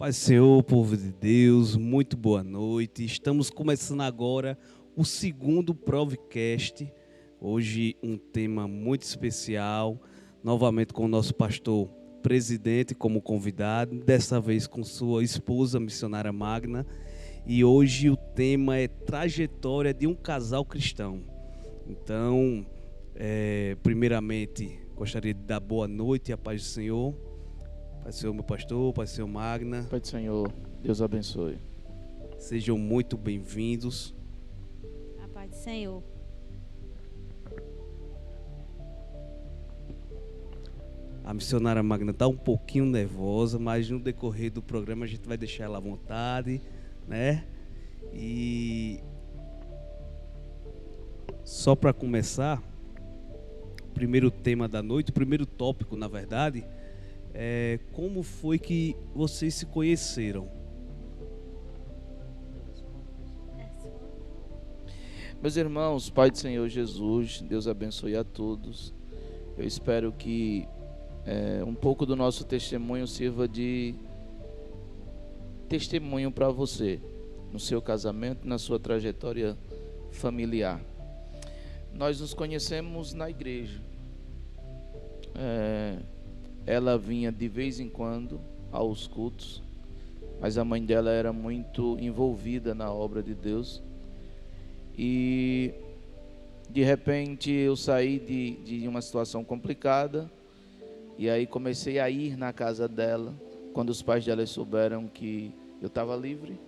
Paz do Senhor, povo de Deus, muito boa noite. Estamos começando agora o segundo Provcast. Hoje um tema muito especial, novamente com o nosso pastor presidente como convidado, dessa vez com sua esposa, missionária Magna. E hoje o tema é trajetória de um casal cristão. Então, primeiramente, gostaria de dar boa noite e a paz do Senhor. Pai do Senhor, meu pastor, Pai do Senhor, Magna. Pai do Senhor, Deus abençoe. Sejam muito bem-vindos. A paz do Senhor. A missionária Magna está um pouquinho nervosa, mas no decorrer do programa a gente vai deixar ela à vontade, né? E só para começar, o primeiro tema da noite, o primeiro tópico, na verdade, é como foi que vocês se conheceram? Meus irmãos, Pai do Senhor Jesus, Deus abençoe a todos. Eu espero que um pouco do nosso testemunho sirva de testemunho para você, no seu casamento, na sua trajetória familiar. Nós nos conhecemos na igreja. Ela vinha de vez em quando aos cultos, mas a mãe dela era muito envolvida na obra de Deus. E de repente eu saí de uma situação complicada, e aí comecei a ir na casa dela. Quando os pais dela souberam que eu estava livre,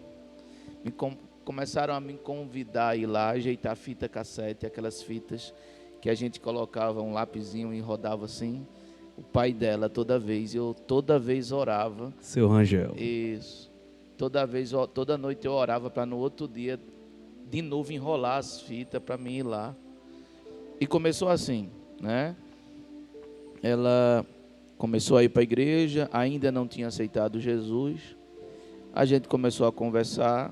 começaram a me convidar a ir lá, ajeitar fita cassete, aquelas fitas que a gente colocava um lapisinho e rodava assim. O pai dela, toda vez orava. Seu Rangel. Isso. Toda noite eu orava para no outro dia de novo enrolar as fitas para mim ir lá. E começou assim, né? Ela começou a ir para a igreja, ainda não tinha aceitado Jesus. A gente começou a conversar,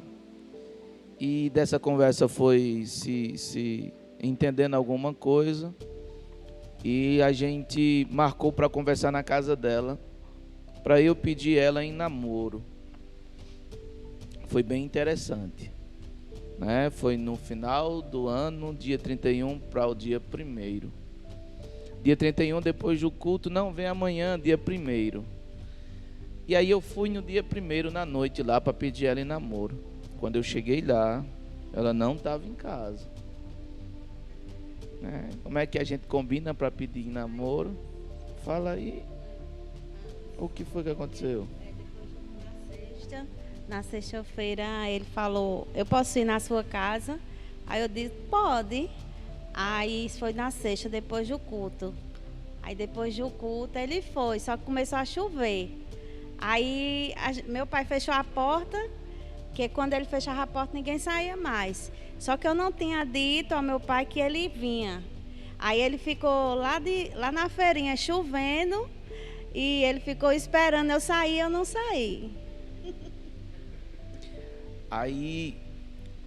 e dessa conversa foi se entendendo alguma coisa, e a gente marcou para conversar na casa dela, para eu pedir ela em namoro. Foi bem interessante, né? Foi no final do ano, dia 31 para o dia 1º. Dia 31, depois do culto, não, vem amanhã, dia 1º. E aí eu fui no dia 1º na noite lá para pedir ela em namoro. Quando eu cheguei lá, ela não estava em casa. Como é que a gente combina para pedir em namoro? Fala aí. O que foi que aconteceu? Na sexta-feira ele falou, eu posso ir na sua casa? Aí eu disse, pode. Aí isso foi na sexta, depois do culto. Aí depois do culto ele foi, só que começou a chover. Aí meu pai fechou a porta, que quando ele fechava a porta ninguém saía mais. Só que eu não tinha dito ao meu pai que ele vinha. Aí ele ficou lá na feirinha chovendo, e ele ficou esperando eu sair, eu não saí. Aí,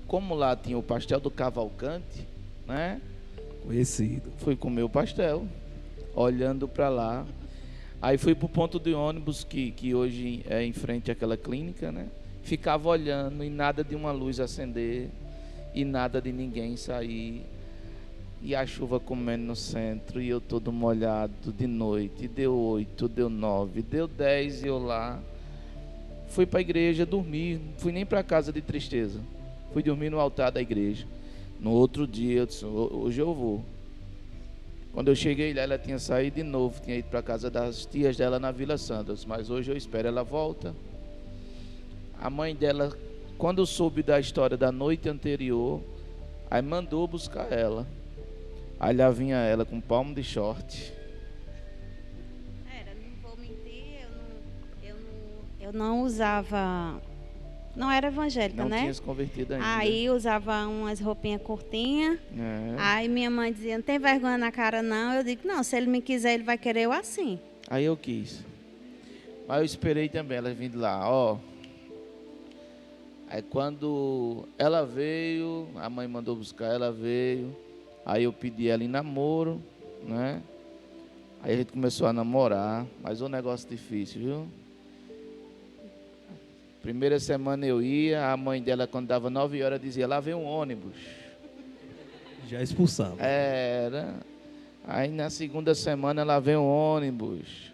como lá tinha o pastel do Cavalcante, né? Conhecido. Fui comer o pastel, olhando para lá. Aí fui pro ponto de ônibus, que hoje é em frente àquela clínica, né? Ficava olhando e nada de uma luz acender, e nada de ninguém sair. E a chuva comendo no centro, e eu todo molhado de noite. E deu 8, deu 9, deu 10, e eu lá. Fui para a igreja dormir, não fui nem para casa de tristeza. Fui dormir no altar da igreja. No outro dia eu disse, hoje eu vou. Quando eu cheguei lá, ela tinha saído de novo, tinha ido para a casa das tias dela na Vila Santos, mas hoje eu espero ela volta. A mãe dela, quando soube da história da noite anterior, aí mandou buscar ela. Aí lá vinha ela com palmo de short. Não vou mentir, eu não usava, não era evangélica, Não né? tinha se convertido ainda. Aí usava umas roupinhas curtinhas. Aí minha mãe dizia, não tem vergonha na cara não. Eu digo, não, se ele me quiser, ele vai querer eu assim. Aí eu quis. Mas eu esperei também ela vindo lá, ó. Aí quando ela veio, a mãe mandou buscar, ela veio. Aí eu pedi ela em namoro, né? Aí a gente começou a namorar, mas um negócio difícil, viu? Primeira semana eu ia, a mãe dela, quando dava 9 horas, dizia, lá vem um ônibus. Já expulsava. Era. Aí na segunda semana ela veio um ônibus.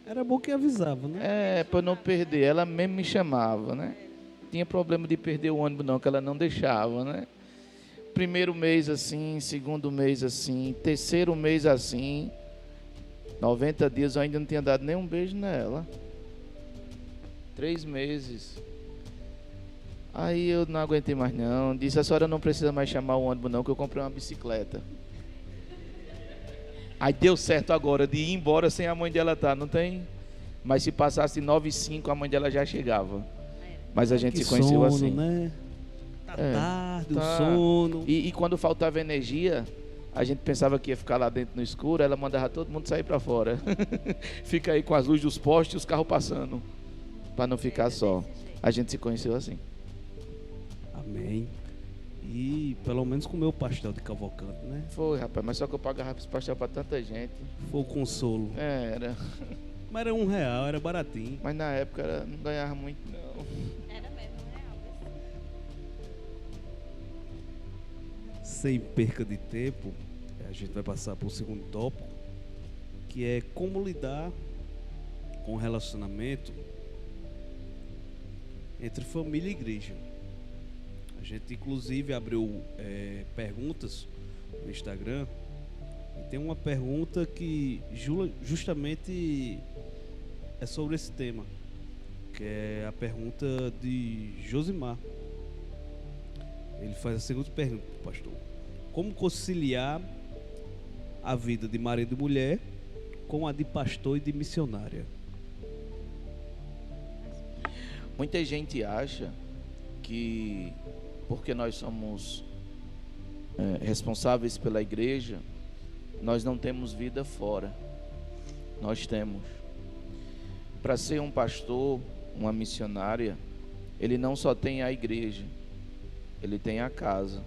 Era bom que avisava, né? Para não perder. Ela mesmo me chamava, né? Não tinha problema de perder o ônibus não, que ela não deixava, né? Primeiro mês assim, segundo mês assim, terceiro mês assim. 90 dias eu ainda não tinha dado nem um beijo nela. 3 meses. Aí eu não aguentei mais não. Disse, a senhora não precisa mais chamar o ônibus não, que eu comprei uma bicicleta. Aí deu certo agora de ir embora sem a mãe dela estar, não tem? Mas se passasse 9h05, a mãe dela já chegava. Mas a gente se conheceu sono, assim. Né? Tá tarde, o sono. E quando faltava energia, a gente pensava que ia ficar lá dentro no escuro, ela mandava todo mundo sair para fora. Fica aí com as luzes dos postes e os carros passando, para não ficar só. A gente se conheceu assim. Amém. E pelo menos comeu o pastel de Cavalcante, né? Foi, rapaz, mas só que eu pagava esse pastel para tanta gente. Foi o consolo. Era. Mas era R$1, era baratinho. Mas na época não ganhava muito, não. Era mesmo R$1. Sem perca de tempo, a gente vai passar para o segundo tópico, que é como lidar com o relacionamento entre família e igreja. A gente inclusive abriu perguntas no Instagram e tem uma pergunta que justamente é sobre esse tema, que é a pergunta de Josimar. Ele faz a seguinte pergunta, pastor: como conciliar a vida de marido e mulher com a de pastor e de missionária? Muita gente acha que porque nós somos responsáveis pela igreja, nós não temos vida fora. Nós temos. Para ser um pastor, uma missionária, ele não só tem a igreja, ele tem a casa,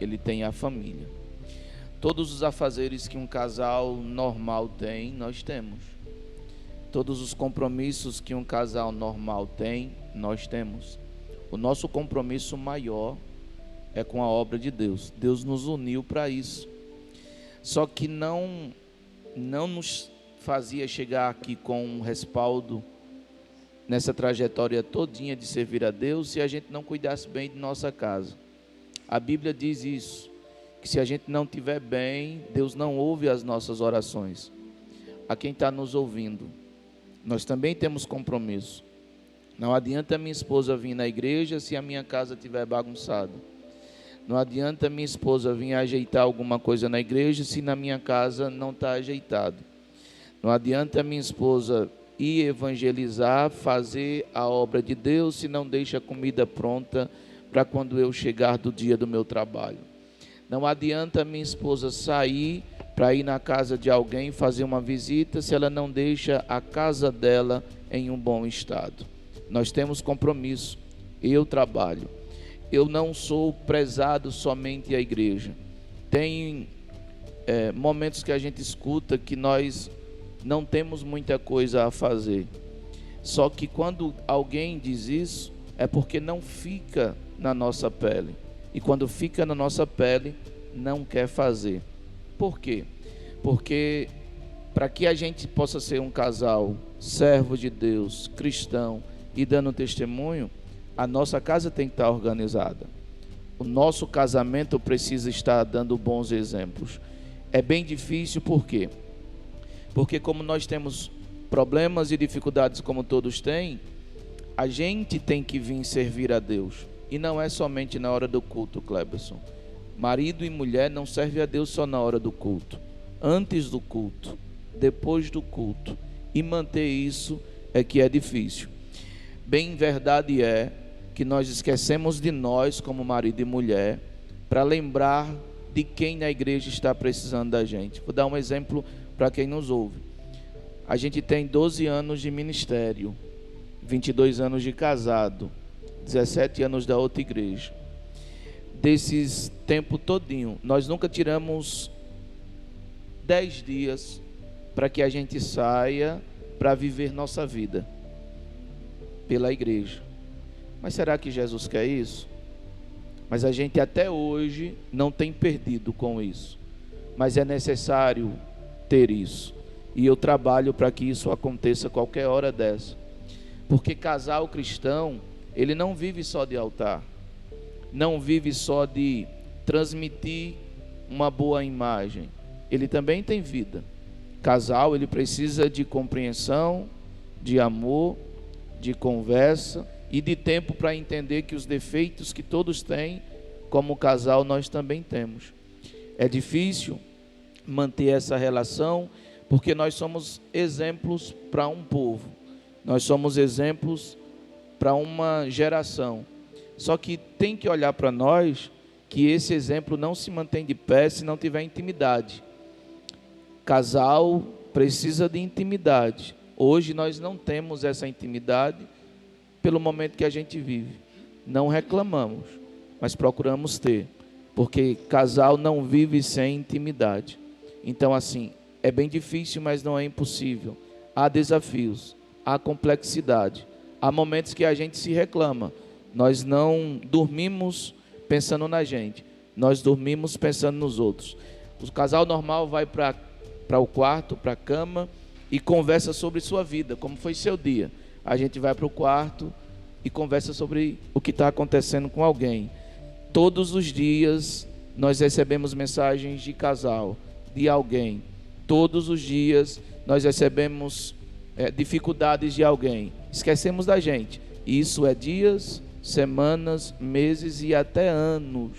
ele tem a família. Todos os afazeres que um casal normal tem, nós temos. Todos os compromissos que um casal normal tem, nós temos. O nosso compromisso maior é com a obra de Deus. Deus nos uniu para isso. Só que não nos fazia chegar aqui com um respaldo nessa trajetória todinha de servir a Deus se a gente não cuidasse bem de nossa casa. A Bíblia diz isso, que se a gente não estiver bem, Deus não ouve as nossas orações. A quem está nos ouvindo, nós também temos compromisso. Não adianta minha esposa vir na igreja se a minha casa estiver bagunçada. Não adianta minha esposa vir ajeitar alguma coisa na igreja se na minha casa não está ajeitado. Não adianta minha esposa ir evangelizar, fazer a obra de Deus se não deixa a comida pronta para quando eu chegar do dia do meu trabalho. Não adianta minha esposa sair para ir na casa de alguém fazer uma visita se ela não deixa a casa dela em um bom estado. Nós temos compromisso. Eu trabalho. Eu não sou prezado somente à igreja. Tem momentos que a gente escuta que nós não temos muita coisa a fazer. Só que quando alguém diz isso, é porque não fica na nossa pele. E quando fica na nossa pele, não quer fazer. Por quê? Porque para que a gente possa ser um casal servo de Deus, cristão, e dando testemunho, a nossa casa tem que estar organizada. O nosso casamento precisa estar dando bons exemplos. É bem difícil, por quê? Porque como nós temos problemas e dificuldades como todos têm, a gente tem que vir servir a Deus. E não é somente na hora do culto, Cleberson. Marido e mulher não servem a Deus só na hora do culto. Antes do culto, depois do culto. E manter isso é que é difícil. Bem verdade é que nós esquecemos de nós como marido e mulher para lembrar de quem na igreja está precisando da gente. Vou dar um exemplo para quem nos ouve. A gente tem 12 anos de ministério, 22 anos de casado, 17 anos da outra igreja. Desses tempo todinho, nós nunca tiramos 10 dias para que a gente saia para viver nossa vida. pela igreja. Mas será que Jesus quer isso? Mas a gente até hoje não tem perdido com isso. Mas é necessário ter isso. E eu trabalho para que isso aconteça qualquer hora dessa. Porque casal cristão, ele não vive só de altar. Não vive só de transmitir uma boa imagem. Ele também tem vida. Casal, ele precisa de compreensão, de amor, de conversa e de tempo para entender que os defeitos que todos têm, como casal, nós também temos. É difícil manter essa relação, porque nós somos exemplos para um povo. Nós somos exemplos para uma geração. Só que tem que olhar para nós que esse exemplo não se mantém de pé se não tiver intimidade. Casal precisa de intimidade. Hoje nós não temos essa intimidade pelo momento que a gente vive. Não reclamamos, mas procuramos ter, porque casal não vive sem intimidade. Então, assim, é bem difícil, mas não é impossível. Há desafios, há complexidade, há momentos que a gente se reclama. Nós não dormimos pensando na gente, nós dormimos pensando nos outros. O casal normal vai para o quarto, para a cama e conversa sobre sua vida, como foi seu dia. A gente vai para o quarto e conversa sobre o que está acontecendo com alguém. Todos os dias nós recebemos mensagens de casal, de alguém. Todos os dias nós recebemos dificuldades de alguém. Esquecemos da gente. Isso é dias, semanas, meses e até anos.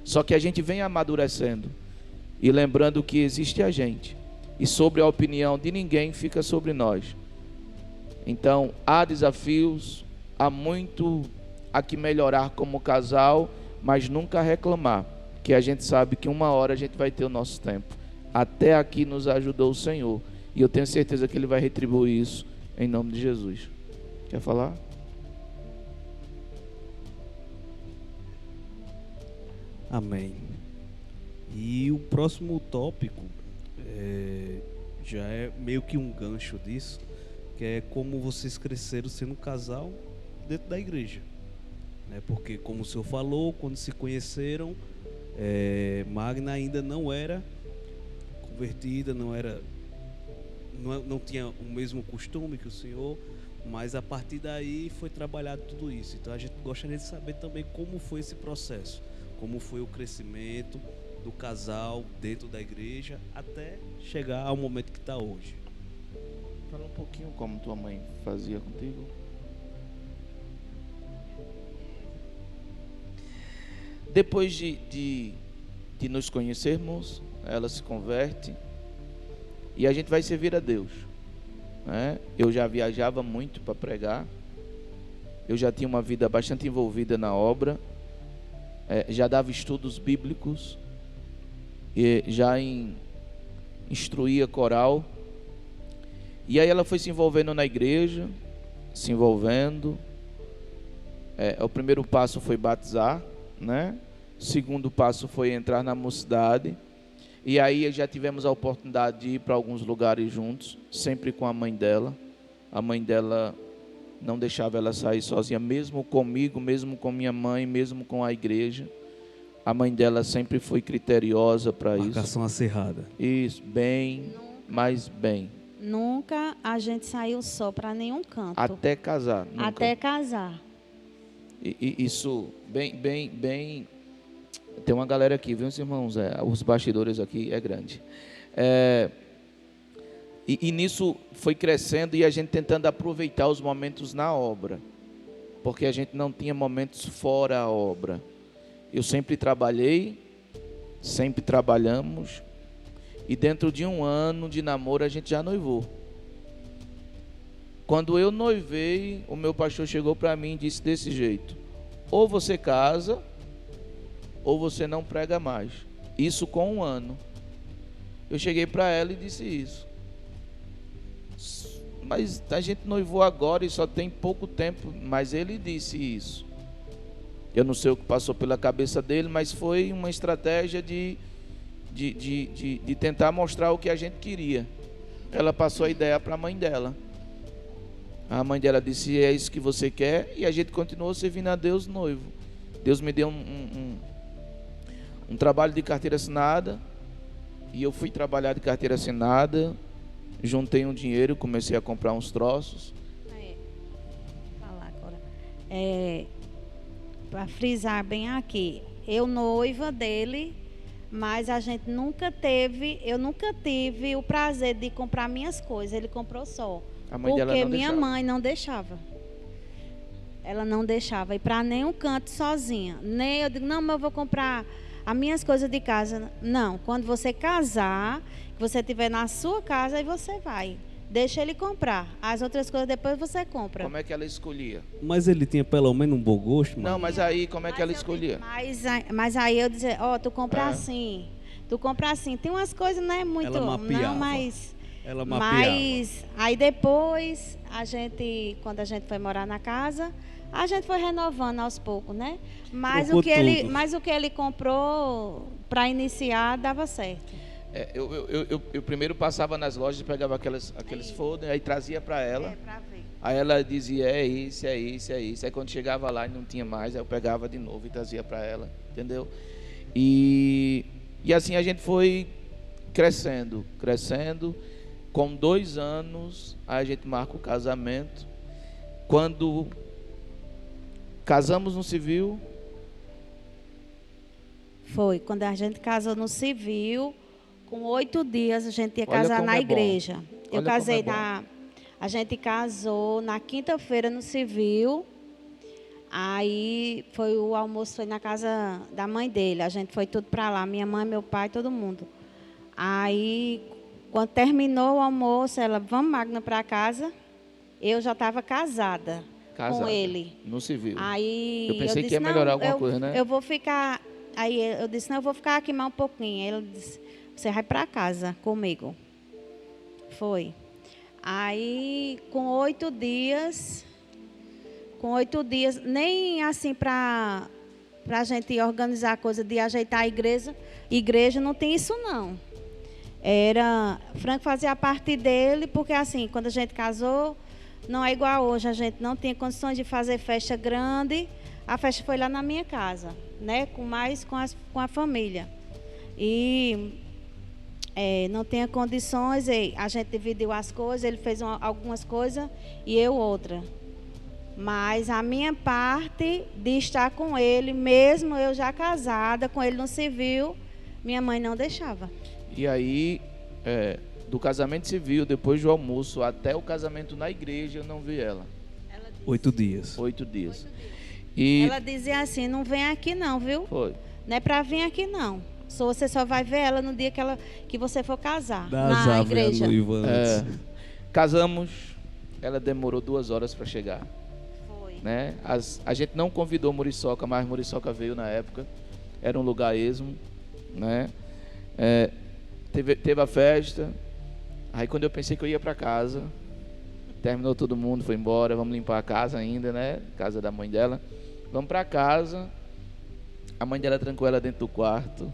Só que a gente vem amadurecendo e lembrando que existe a gente. E sobre a opinião de ninguém fica sobre nós. Então, há desafios, há muito a que melhorar como casal, mas nunca reclamar, que a gente sabe que uma hora a gente vai ter o nosso tempo. Até aqui nos ajudou o Senhor, e eu tenho certeza que Ele vai retribuir isso em nome de Jesus. Quer falar? Amém. E o próximo tópico já é meio que um gancho disso, que é como vocês cresceram sendo um casal dentro da igreja, né? Porque, como o senhor falou, quando se conheceram, Magna ainda não era convertida, não tinha o mesmo costume que o senhor, mas a partir daí foi trabalhado tudo isso. Então a gente gostaria de saber também como foi esse processo, como foi o crescimento do casal dentro da igreja até chegar ao momento que está hoje. Fala um pouquinho como tua mãe fazia contigo. Depois de nos conhecermos, ela se converte e a gente vai servir a Deus, né? Eu já viajava muito para pregar, eu já tinha uma vida bastante envolvida na obra, já dava estudos bíblicos, e já instruía coral. E aí ela foi se envolvendo na igreja, se envolvendo. O primeiro passo foi batizar, né? O segundo passo foi entrar na mocidade. E aí já tivemos a oportunidade de ir para alguns lugares juntos, sempre com a mãe dela. A mãe dela não deixava ela sair sozinha, mesmo comigo, mesmo com minha mãe, mesmo com a igreja. A mãe dela sempre foi criteriosa para isso. Marcação acirrada. Isso, bem, mas bem. Nunca a gente saiu só para nenhum canto. Até casar. Nunca. Até casar. E isso, bem. Tem uma galera aqui, viu, irmãos? Os bastidores aqui é grande. E nisso foi crescendo e a gente tentando aproveitar os momentos na obra. Porque a gente não tinha momentos fora a obra. Eu sempre trabalhei, sempre trabalhamos. E dentro de um ano de namoro a gente já noivou. Quando eu noivei, o meu pastor chegou para mim e disse desse jeito: ou você casa, ou você não prega mais. Isso com um ano. Eu cheguei para ela e disse isso. Mas a gente noivou agora e só tem pouco tempo. Mas ele disse isso. Eu não sei o que passou pela cabeça dele, mas foi uma estratégia de tentar mostrar o que a gente queria. Ela passou a ideia para a mãe dela. A mãe dela disse: é isso que você quer? E a gente continuou servindo a Deus noivo. Deus me deu um trabalho de carteira assinada. E eu fui trabalhar de carteira assinada. Juntei um dinheiro, comecei a comprar uns troços. Vou falar agora. Para frisar bem aqui, eu noiva dele, mas a gente eu nunca tive o prazer de comprar minhas coisas. Ele comprou só. A mãe dela Porque não minha deixava. mãe não deixava. Ela não deixava ir para nenhum canto sozinha. Nem eu digo, não, mas eu vou comprar as minhas coisas de casa. Não, quando você casar, que você estiver na sua casa, aí você vai. Deixa ele comprar. As outras coisas depois você compra. Como é que ela escolhia? Mas ele tinha pelo menos um bom gosto, mano. Não, mas aí como é que ela escolhia? Mas aí eu dizia, tu compra É. assim. Tu compra assim. Tem umas coisas, não é muito. Ela mapeava. Não, mas. Ela mapeava. Mas aí depois, quando a gente foi morar na casa, a gente foi renovando aos poucos, né? Mas Trocou tudo. mas o que ele comprou para iniciar dava certo. Eu primeiro passava nas lojas e pegava aqueles folders, aí trazia para ela. Para ver. Aí ela dizia: é isso, é isso, é isso. Aí quando chegava lá e não tinha mais, aí eu pegava de novo e trazia para ela, entendeu? E assim a gente foi crescendo. Com 2 anos, a gente marca o casamento. Quando casamos no civil, Foi, quando a gente casou no civil, com 8 dias a gente ia Olha casar como na é bom. igreja. Eu Olha casei como é a gente casou na quinta-feira no civil. Aí o almoço foi na casa da mãe dele. A gente foi tudo para lá, minha mãe, meu pai, todo mundo. Aí quando terminou o almoço, ela, vamos, Magna, para casa. Eu já estava casada com ele. no civil. Aí Eu pensei que disse, ia melhorar não, alguma coisa, né? Eu vou ficar. Aí eu disse, não, eu vou ficar aqui mais um pouquinho. Aí ele disse, você vai para casa comigo. Foi. Aí com 8 dias, nem assim para a gente organizar a coisa de ajeitar a igreja não tem isso não. Franco fazia a parte dele, porque assim, quando a gente casou, não é igual hoje, a gente não tinha condições de fazer festa grande. A festa foi lá na minha casa, né? Com a família. E não tinha condições, a gente dividiu as coisas, ele fez algumas coisas e eu outra. Mas a minha parte de estar com ele, mesmo eu já casada, com ele no civil, minha mãe não deixava. E aí, do casamento civil, depois do almoço, até o casamento na igreja, eu não vi ela. 8 dias. 8 dias. E Ela dizia assim, não vem aqui não, viu? foi. Não é para vir aqui não. Você só vai ver ela no dia que você for casar, Das na árvores a igreja. noiva antes. Casamos, ela demorou 2 horas para chegar. Foi. Né? A gente não convidou Muriçoca, mas Muriçoca veio na época. Era um lugar esmo, né? Teve a festa. Aí quando eu pensei que eu ia para casa, terminou todo mundo, foi embora. Vamos limpar a casa ainda, né? Casa da mãe dela. Vamos para casa. A mãe dela trancou ela dentro do quarto.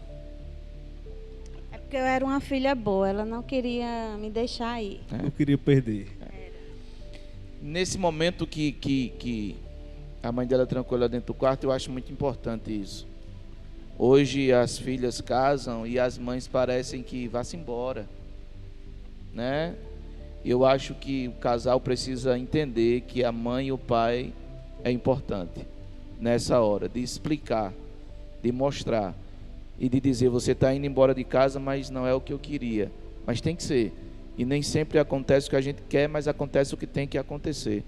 É porque eu era uma filha boa, ela não queria me deixar ir. Eu queria perder. Nesse momento que a mãe dela trancou ela dentro do quarto, eu acho muito importante isso. Hoje as filhas casam e as mães parecem que vá-se embora, né? Eu acho que o casal precisa entender que a mãe e o pai é importante nessa hora de explicar, de mostrar e de dizer: você está indo embora de casa, mas não é o que eu queria. Mas tem que ser. E nem sempre acontece o que a gente quer, mas acontece o que tem que acontecer.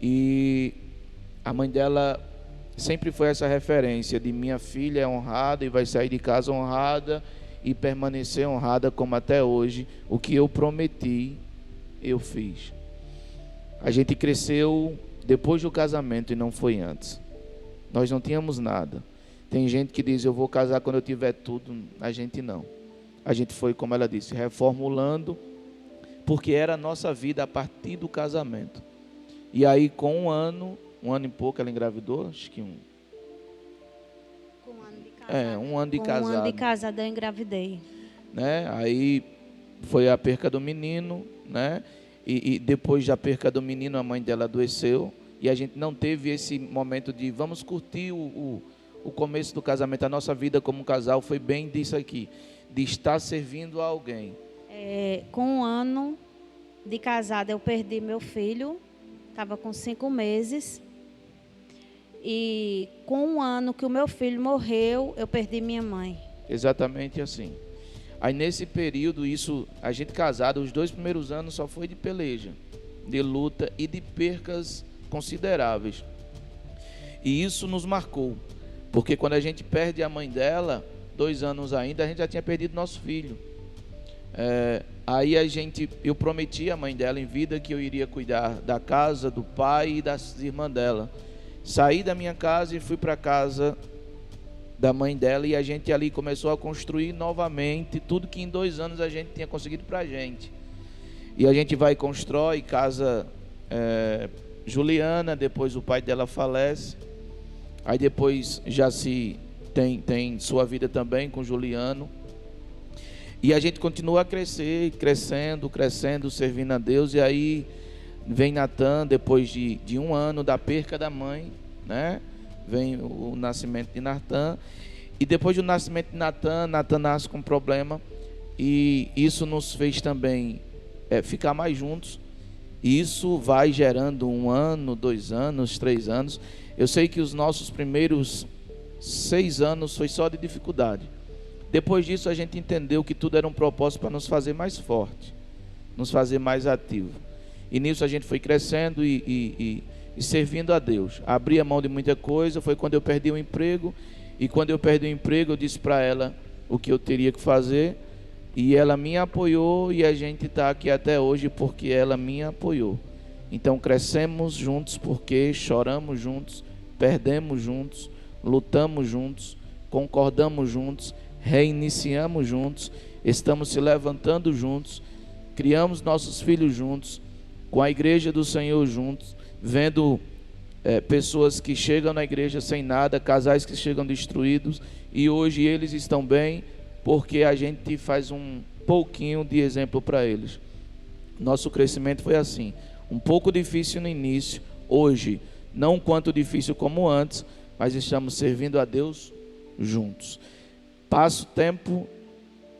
E a mãe dela sempre foi essa referência de: minha filha é honrada e vai sair de casa honrada e permanecer honrada como até hoje. O que eu prometi, eu fiz. A gente cresceu depois do casamento e não foi antes. Nós não tínhamos nada. Tem gente que diz: eu vou casar quando eu tiver tudo. A gente não. A gente foi, como ela disse, reformulando, porque era a nossa vida a partir do casamento. E aí com um ano e pouco ela engravidou, acho que Com um ano de casada. um ano de Com casado. um ano de casada eu engravidei. Né? Aí foi a perca do menino, né? e depois da perca do menino, a mãe dela adoeceu, e a gente não teve esse momento de vamos curtir o começo do casamento. A nossa vida como casal foi bem disso aqui, de estar servindo a alguém. Com 1 ano de casada, eu perdi meu filho, estava com 5 meses. E com 1 ano que o meu filho morreu, eu perdi minha mãe. Exatamente assim. Aí nesse período, isso, a gente casado, os 2 primeiros anos só foi de peleja, de luta e de percas consideráveis. E isso nos marcou, porque quando a gente perde a mãe dela, 2 anos ainda, a gente já tinha perdido nosso filho. Aí eu prometi à mãe dela em vida que eu iria cuidar da casa, do pai e das irmãs dela. Saí da minha casa e fui para a casa da mãe dela, e a gente ali começou a construir novamente tudo que em 2 anos a gente tinha conseguido para a gente. E a gente vai e constrói casa Juliana, depois o pai dela falece, aí depois Jaci tem sua vida também com Juliano, e a gente continua a crescer, crescendo, servindo a Deus. E aí vem Natan, depois de 1 ano da perca da mãe, né? Vem o nascimento de Natan, e depois do nascimento de Natan nasce com um problema, e isso nos fez também ficar mais juntos. E isso vai gerando 1 ano, 2 anos, 3 anos. Eu sei que os nossos primeiros 6 anos foi só de dificuldade. Depois disso a gente entendeu que tudo era um propósito para nos fazer mais forte, nos fazer mais ativo. E nisso a gente foi crescendo e servindo a Deus. Abri a mão de muita coisa. Foi quando eu perdi o emprego, e quando eu perdi o emprego eu disse para ela o que eu teria que fazer, e ela me apoiou, e a gente está aqui até hoje porque ela me apoiou. Então crescemos juntos, porque choramos juntos, perdemos juntos, lutamos juntos, concordamos juntos, reiniciamos juntos, estamos se levantando juntos, criamos nossos filhos juntos, com a igreja do Senhor juntos, vendo pessoas que chegam na igreja sem nada, casais que chegam destruídos, e hoje eles estão bem, porque a gente faz um pouquinho de exemplo para eles. Nosso crescimento foi assim, um pouco difícil no início, hoje não quanto difícil como antes, mas estamos servindo a Deus juntos. Passo tempo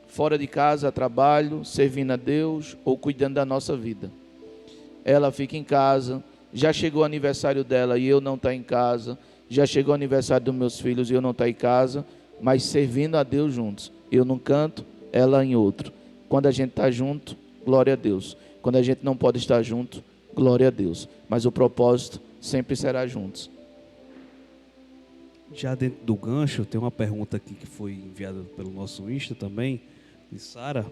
fora de casa, trabalho, servindo a Deus ou cuidando da nossa vida. Ela fica em casa. Já chegou o aniversário dela e eu não estou em casa. Já chegou o aniversário dos meus filhos e eu não estou em casa, mas servindo a Deus juntos. Eu num canto, ela em outro. Quando a gente está junto, glória a Deus. Quando a gente não pode estar junto, glória a Deus. Mas o propósito sempre será juntos. Já dentro do gancho, tem uma pergunta aqui que foi enviada pelo nosso Insta também, de Sara.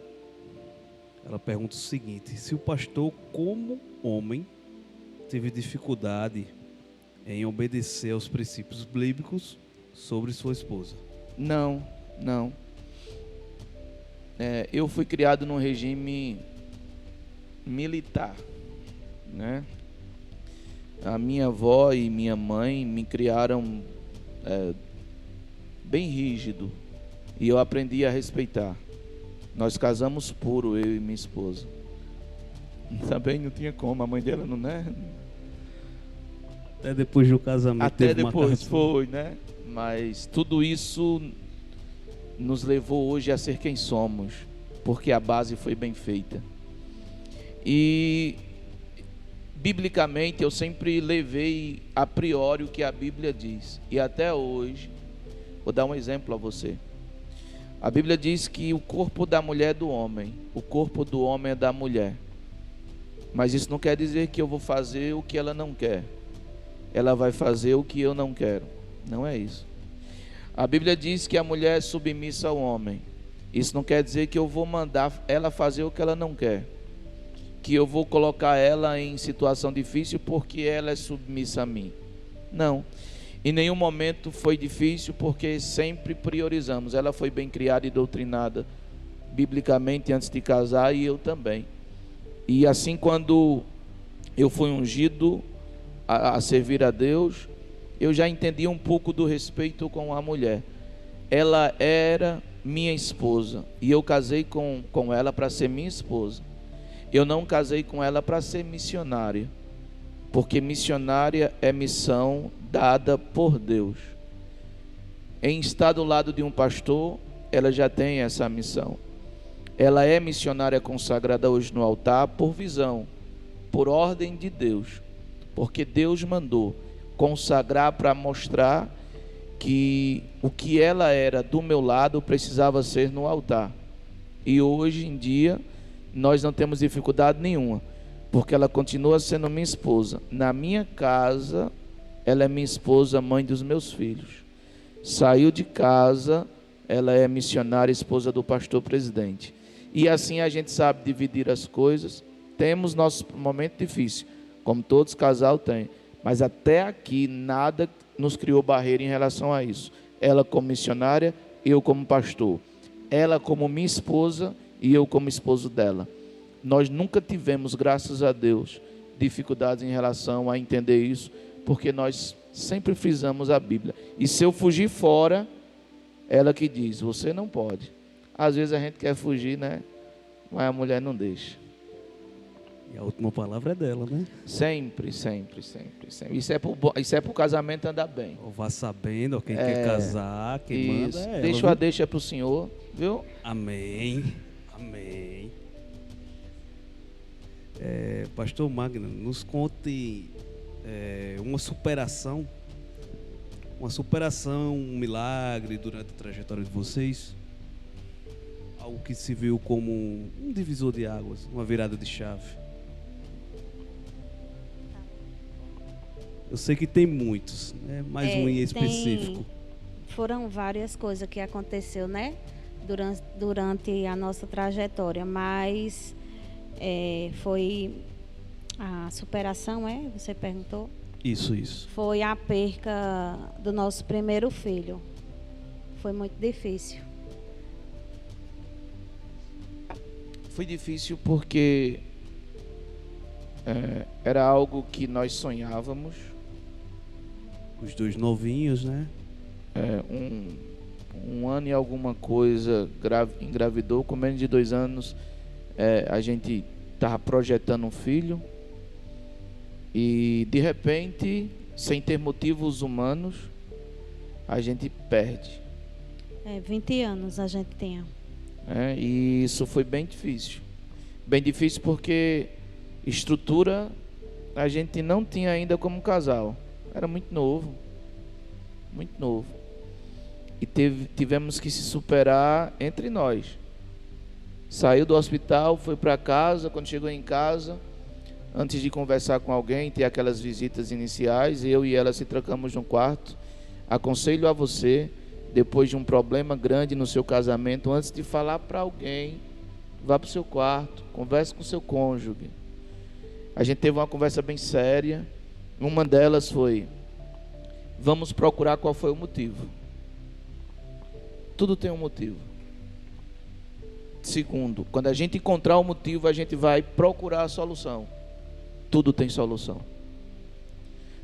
Ela pergunta o seguinte: se o pastor, como homem, teve dificuldade em obedecer aos princípios bíblicos sobre sua esposa? Não. Eu fui criado num regime militar, né? A minha avó e minha mãe me criaram bem rígido, e eu aprendi a respeitar. Nós casamos puro, eu e minha esposa. Também não tinha como, a mãe dela não, né? Até depois do casamento. Até depois foi, né? Mas tudo isso nos levou hoje a ser quem somos, porque a base foi bem feita. E biblicamente eu sempre levei a priori o que a Bíblia diz, e até hoje vou dar um exemplo a você. A Bíblia diz que o corpo da mulher é do homem, o corpo do homem é da mulher. Mas isso não quer dizer que eu vou fazer o que ela não quer, ela vai fazer o que eu não quero. Não é isso. A Bíblia diz que a mulher é submissa ao homem. Isso não quer dizer que eu vou mandar ela fazer o que ela não quer, que eu vou colocar ela em situação difícil porque ela é submissa a mim. Não. Em nenhum momento foi difícil, porque sempre priorizamos. Ela foi bem criada e doutrinada biblicamente antes de casar, e eu também. E assim, quando eu fui ungido a servir a Deus, eu já entendi um pouco do respeito com a mulher. Ela era minha esposa, e eu casei com ela para ser minha esposa. Eu não casei com ela para ser missionária, porque missionária é missão dada por Deus. Em estar do lado de um pastor, ela já tem essa missão. Ela é missionária consagrada hoje no altar por visão, por ordem de Deus, porque Deus mandou consagrar para mostrar que o que ela era do meu lado precisava ser no altar. E hoje em dia nós não temos dificuldade nenhuma, porque ela continua sendo minha esposa. Na minha casa, ela é minha esposa, mãe dos meus filhos. Saiu de casa, ela é missionária, esposa do pastor presidente. E assim a gente sabe dividir as coisas. Temos nosso momento difícil, como todos casal têm, mas até aqui nada nos criou barreira em relação a isso. Ela como missionária, eu como pastor. Ela como minha esposa e eu como esposo dela. Nós nunca tivemos, graças a Deus, dificuldades em relação a entender isso, porque nós sempre frisamos a Bíblia. E se eu fugir fora, ela que diz, você não pode. Às vezes a gente quer fugir, né? Mas a mulher não deixa. E a última palavra é dela, né? Sempre, sempre, sempre, sempre. Isso é pro casamento andar bem. Ou vá sabendo, ó, quem quer casar, quem isso. manda é ela. Deixa pro Senhor, viu? Amém. Amém. Pastor Magno, nos conte uma superação, um milagre durante a trajetória de vocês. Algo que se viu como um divisor de águas, uma virada de chave. Eu sei que tem muitos, né? Mais um em específico. Foram várias coisas que aconteceu, né? Durante a nossa trajetória, mas foi a superação, você perguntou? Isso. Foi a perca do nosso primeiro filho. Foi muito difícil. Foi difícil porque era algo que nós sonhávamos. Os dois novinhos, né? Um ano e alguma coisa engravidou, com menos de 2 anos a gente estava projetando um filho e de repente, sem ter motivos humanos, a gente perde. 20 anos a gente tinha. E isso foi bem difícil. Bem difícil porque estrutura a gente não tinha ainda como casal. Era muito novo. Muito novo. E tivemos que se superar entre nós. Saiu do hospital, foi para casa. Quando chegou em casa, antes de conversar com alguém, ter aquelas visitas iniciais, eu e ela se trancamos no quarto. Aconselho a você, depois de um problema grande no seu casamento, antes de falar para alguém, vá para o seu quarto, converse com o seu cônjuge. A gente teve uma conversa bem séria. Uma delas foi: vamos procurar qual foi o motivo. Tudo tem um motivo. Segundo, quando a gente encontrar o motivo, a gente vai procurar a solução. Tudo tem solução.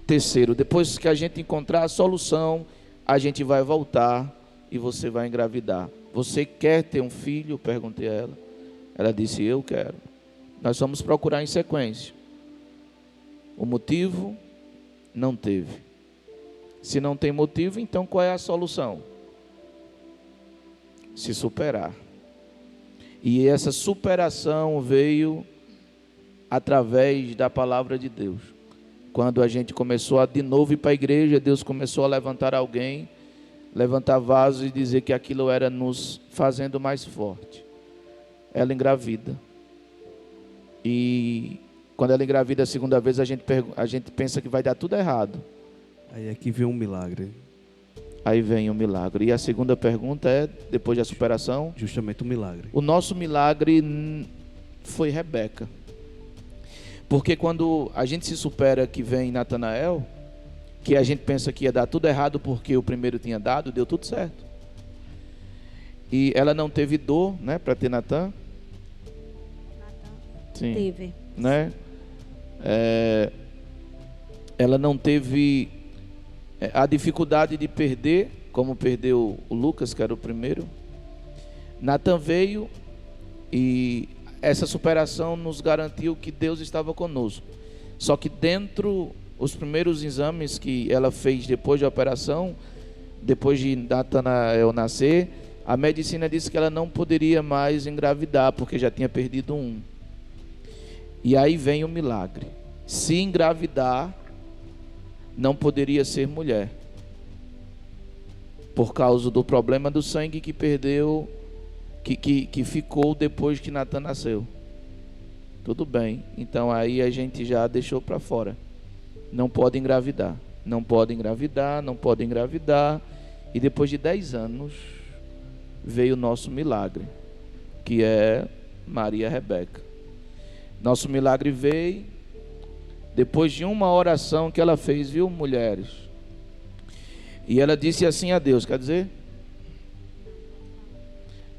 Terceiro, depois que a gente encontrar a solução, a gente vai voltar e você vai engravidar. Você quer ter um filho? Eu perguntei a ela. Ela disse, eu quero. Nós vamos procurar em sequência. O motivo não teve. Se não tem motivo, então qual é a solução? Se superar. E essa superação veio através da palavra de Deus. Quando a gente começou a de novo ir para a igreja, Deus começou a levantar alguém, levantar vasos e dizer que aquilo era nos fazendo mais forte. Ela engravida. E quando ela engravida a segunda vez, a gente pensa que vai dar tudo errado. Aí aqui vem um milagre. Aí vem o milagre. E a segunda pergunta é, depois da superação? Justamente o milagre. O nosso milagre foi Rebeca. Porque quando a gente se supera, que vem Natanael, que a gente pensa que ia dar tudo errado porque o primeiro tinha dado, deu tudo certo. E ela não teve dor, né, para ter Natan? Sim. Teve. Né? Ela não teve a dificuldade de perder, como perdeu o Lucas, que era o primeiro. Natan veio e essa superação nos garantiu que Deus estava conosco. Só que dentro os primeiros exames que ela fez depois da operação, depois de Natanael nascer, a medicina disse que ela não poderia mais engravidar, porque já tinha perdido um. E aí vem o milagre. Se engravidar, não poderia ser mulher, por causa do problema do sangue que perdeu, que ficou depois que Natan nasceu. Tudo bem, então aí a gente já deixou para fora. Não pode engravidar, não pode engravidar, não pode engravidar. E depois de 10 anos veio o nosso milagre, que é Maria Rebeca. Nosso milagre veio depois de uma oração que ela fez, viu, mulheres? E ela disse assim a Deus, quer dizer?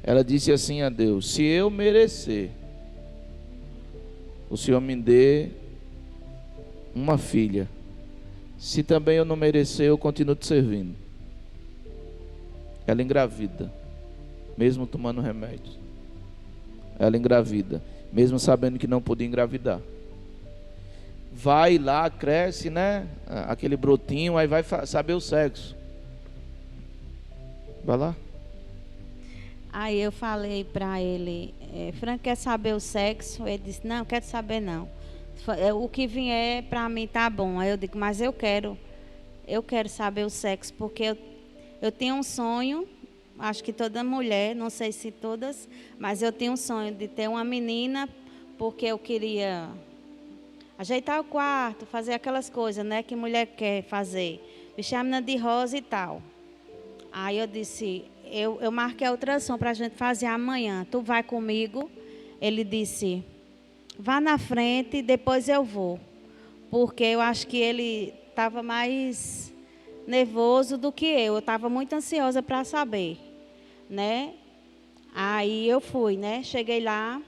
Ela disse assim a Deus: se eu merecer, o Senhor me dê uma filha. Se também eu não merecer, eu continuo te servindo. Ela engravida, mesmo tomando remédios. Ela engravida, mesmo sabendo que não podia engravidar. Vai lá, cresce, né? Aquele brotinho, aí vai saber o sexo. Vai lá. Aí eu falei para ele, Frank, quer saber o sexo? Ele disse, não, quero saber não. O que vier para mim tá bom. Aí eu digo, mas eu quero saber o sexo, porque eu tenho um sonho, acho que toda mulher, não sei se todas, mas eu tenho um sonho de ter uma menina, porque eu queria ajeitar o quarto, fazer aquelas coisas, né, que mulher quer fazer. Vestir a menina de rosa e tal. Aí eu disse, eu marquei a ultrassom para a gente fazer amanhã. Tu vai comigo? Ele disse, vá na frente, depois eu vou. Porque eu acho que ele estava mais nervoso do que eu. Eu estava muito ansiosa para saber, né? Aí eu fui, né? Cheguei lá.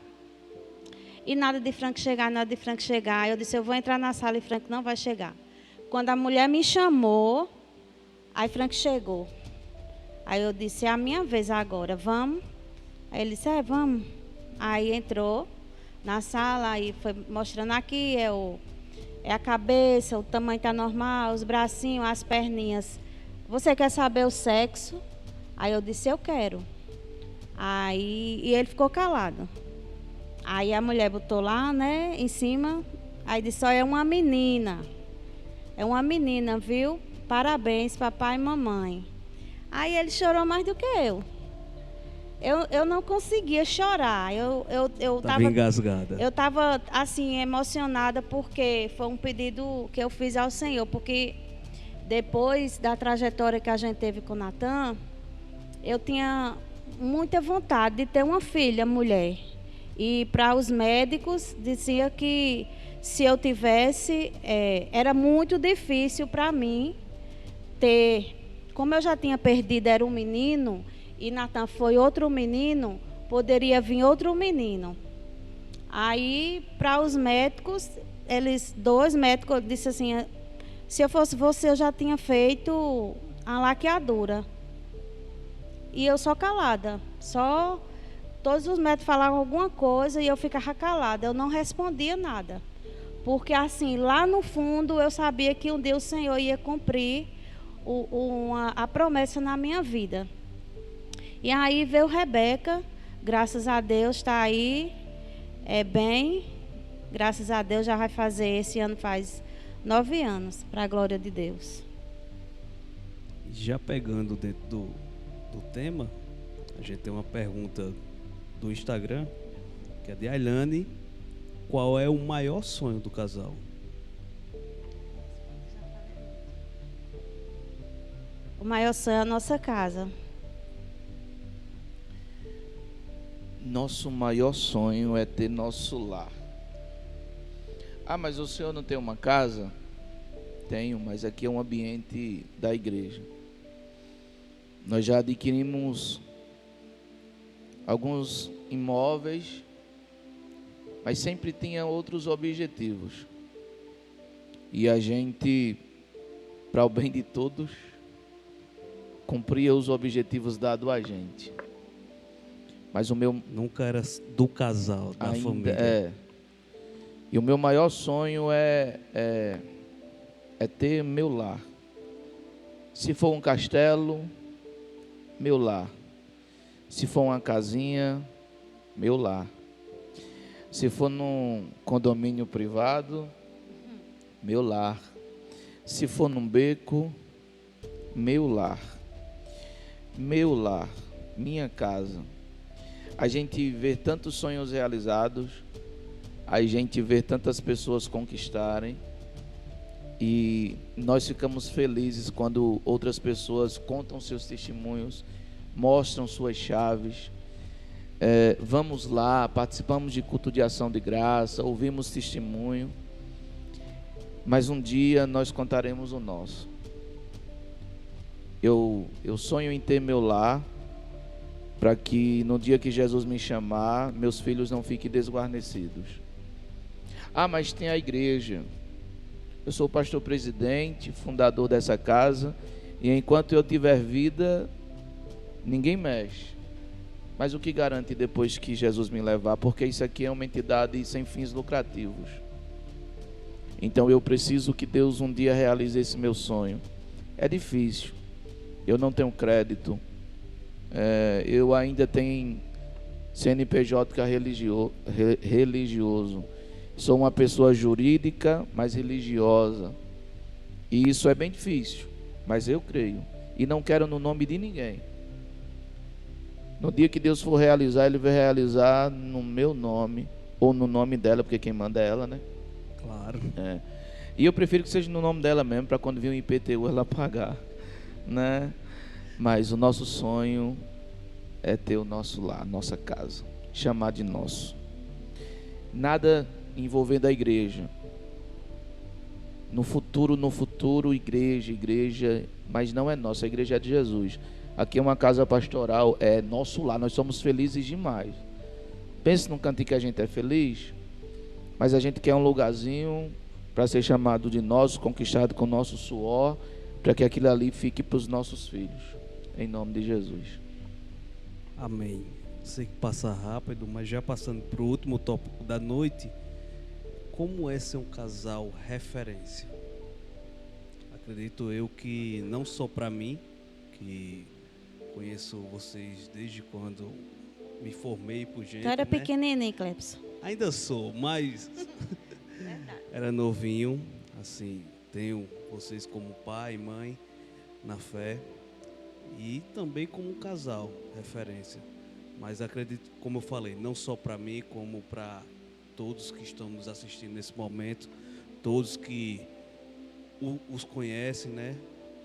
E nada de Frank chegar, nada de Frank chegar. Eu disse, eu vou entrar na sala e Frank não vai chegar. Quando a mulher me chamou, aí Frank chegou. Aí eu disse, é a minha vez agora, vamos? Aí ele disse, vamos. Aí entrou na sala e foi mostrando aqui, é a cabeça, o tamanho está normal, os bracinhos, as perninhas. Você quer saber o sexo? Aí eu disse, eu quero. E ele ficou calado. Aí a mulher botou lá, né, em cima, aí disse, é uma menina. É uma menina, viu? Parabéns, papai e mamãe. Aí ele chorou mais do que eu. Eu não conseguia chorar. Eu Estava engasgada. Eu estava, assim, emocionada, porque foi um pedido que eu fiz ao Senhor. Porque depois da trajetória que a gente teve com o Natan, eu tinha muita vontade de ter uma filha, mulher. E para os médicos, dizia que se eu tivesse, era muito difícil para mim ter. Como eu já tinha perdido, era um menino, e Natan foi outro menino, poderia vir outro menino. Aí, para os médicos, dois médicos disseram assim, se eu fosse você, eu já tinha feito a laqueadura. E eu só calada, todos os médicos falavam alguma coisa e eu ficava calada, eu não respondia nada. Porque assim, lá no fundo, eu sabia que um dia o Senhor ia cumprir a promessa na minha vida. E aí veio Rebeca, graças a Deus, está aí, bem, graças a Deus já vai fazer, esse ano faz 9 anos, para a glória de Deus. Já pegando dentro do tema, a gente tem uma pergunta do Instagram, que é de Ailane. Qual é o maior sonho do casal? O maior sonho é a nossa casa. Nosso maior sonho é ter nosso lar. Mas o senhor não tem uma casa? Tenho, mas aqui é um ambiente da igreja. Nós já adquirimos alguns imóveis, mas sempre tinha outros objetivos. E a gente, para o bem de todos, cumpria os objetivos dados a gente. Mas o meu Nunca era do casal, da ainda família. é. E o meu maior sonho é ter meu lar. Se for um castelo, meu lar. Se for uma casinha, meu lar. Se for num condomínio privado, meu lar. Se for num beco, meu lar. Meu lar, minha casa. A gente vê tantos sonhos realizados, a gente vê tantas pessoas conquistarem, e nós ficamos felizes quando outras pessoas contam seus testemunhos, mostram suas chaves. Vamos lá, participamos de culto de ação de graça, ouvimos testemunho, mas um dia nós contaremos o nosso. Eu sonho em ter meu lar, para que no dia que Jesus me chamar, meus filhos não fiquem desguarnecidos. Ah, mas tem a igreja. Eu sou o pastor presidente, fundador dessa casa, e enquanto eu tiver vida, ninguém mexe. Mas o que garante depois que Jesus me levar? Porque isso aqui é uma entidade sem fins lucrativos. Então eu preciso que Deus um dia realize esse meu sonho. É difícil. Eu não tenho crédito. Eu ainda tenho CNPJ religioso. Sou uma pessoa jurídica, mas religiosa. E isso é bem difícil, mas eu creio. E não quero no nome de ninguém. No dia que Deus for realizar, Ele vai realizar no meu nome, ou no nome dela, porque quem manda é ela, né? Claro. E eu prefiro que seja no nome dela mesmo, para quando vir o IPTU ela pagar, né? Mas o nosso sonho é ter o nosso lar, nossa casa, chamar de nosso. Nada envolvendo a igreja. No futuro, igreja, mas não é nossa, a igreja é de Jesus. Aqui é uma casa pastoral, é nosso lar, nós somos felizes demais. Pense num cantinho que a gente é feliz, mas a gente quer um lugarzinho para ser chamado de nosso, conquistado com o nosso suor, para que aquilo ali fique para os nossos filhos, em nome de Jesus. Amém. Sei que passa rápido, mas já passando para o último tópico da noite, como é ser um casal referência? Acredito eu que não só para mim, que conheço vocês desde quando me formei por gente, Tu era né? pequenininho, Clepson. Ainda sou, mas era novinho, assim, tenho vocês como pai e mãe na fé e também como um casal, referência. Mas acredito, como eu falei, não só para mim, como para todos que estão nos assistindo nesse momento, todos que os conhecem, né?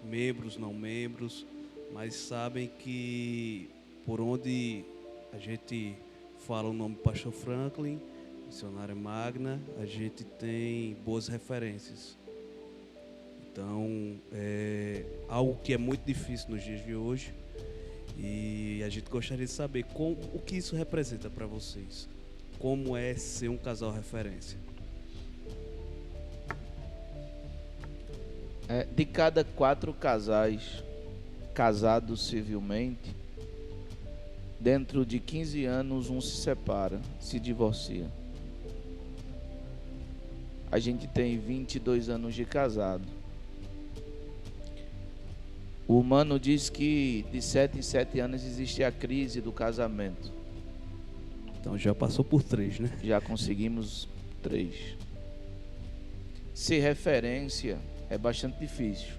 Membros, não membros, mas sabem que por onde a gente fala o nome Pastor Franklin, Missionária Magna, a gente tem boas referências. Então, é algo que é muito difícil nos dias de hoje e a gente gostaria de saber o que isso representa para vocês. Como é ser um casal referência? De cada 4 casais casados civilmente, dentro de 15 anos um se separa, se divorcia. A gente tem 22 anos de casado. O humano diz que de 7 em 7 anos existe a crise do casamento. Então já passou por 3, né? Já conseguimos 3. Ser referência é bastante difícil.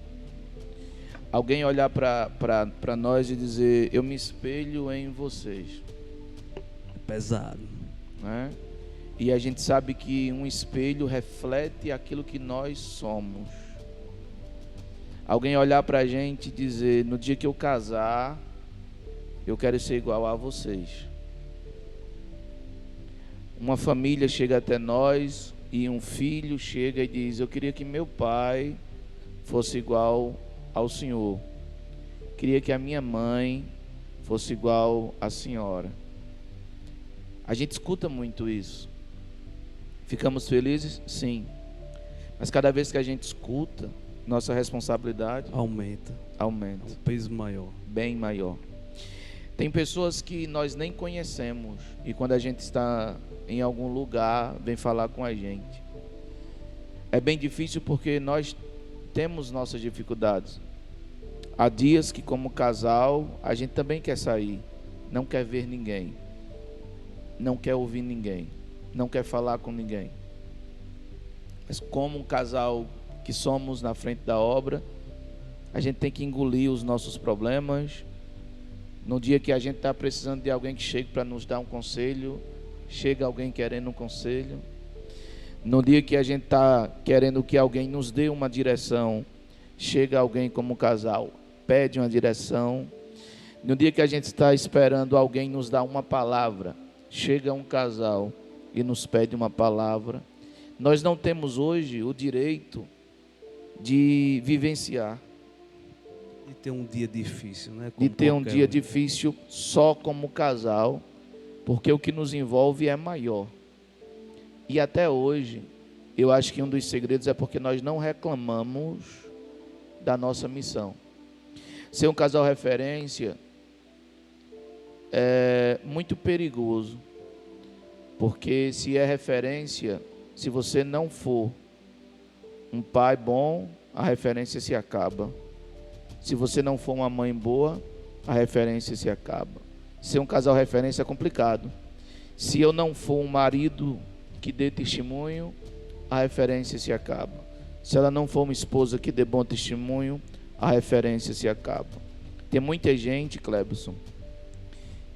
Alguém olhar para nós e dizer, eu me espelho em vocês. É pesado. Né? E a gente sabe que um espelho reflete aquilo que nós somos. Alguém olhar para a gente e dizer, no dia que eu casar, eu quero ser igual a vocês. Uma família chega até nós e um filho chega e diz, eu queria que meu pai fosse igual ao senhor. Queria que a minha mãe fosse igual à senhora. A gente escuta muito isso. Ficamos felizes? Sim. Mas cada vez que a gente escuta, nossa responsabilidade Aumenta. É um aumenta. peso maior. Bem maior. Tem pessoas que nós nem conhecemos e quando a gente está em algum lugar, vem falar com a gente. É bem difícil porque nós temos nossas dificuldades. Há dias que, como casal, a gente também quer sair, não quer ver ninguém, não quer ouvir ninguém, não quer falar com ninguém. Mas como um casal que somos na frente da obra, a gente tem que engolir os nossos problemas. No dia que a gente está precisando de alguém que chegue para nos dar um conselho, chega alguém querendo um conselho. No dia que a gente está querendo que alguém nos dê uma direção, chega alguém como casal, pede uma direção. No dia que a gente está esperando alguém nos dar uma palavra, chega um casal e nos pede uma palavra. Nós não temos hoje o direito de vivenciar. E ter um dia difícil, né? De ter um dia difícil só como casal, porque o que nos envolve é maior. E até hoje, eu acho que um dos segredos é porque nós não reclamamos da nossa missão. Ser um casal referência é muito perigoso, porque se é referência, se você não for um pai bom, a referência se acaba. Se você não for uma mãe boa, a referência se acaba. Ser um casal referência é complicado. Se eu não for um marido que dê testemunho, a referência se acaba. Se ela não for uma esposa que dê bom testemunho, a referência se acaba. Tem muita gente, Clebson,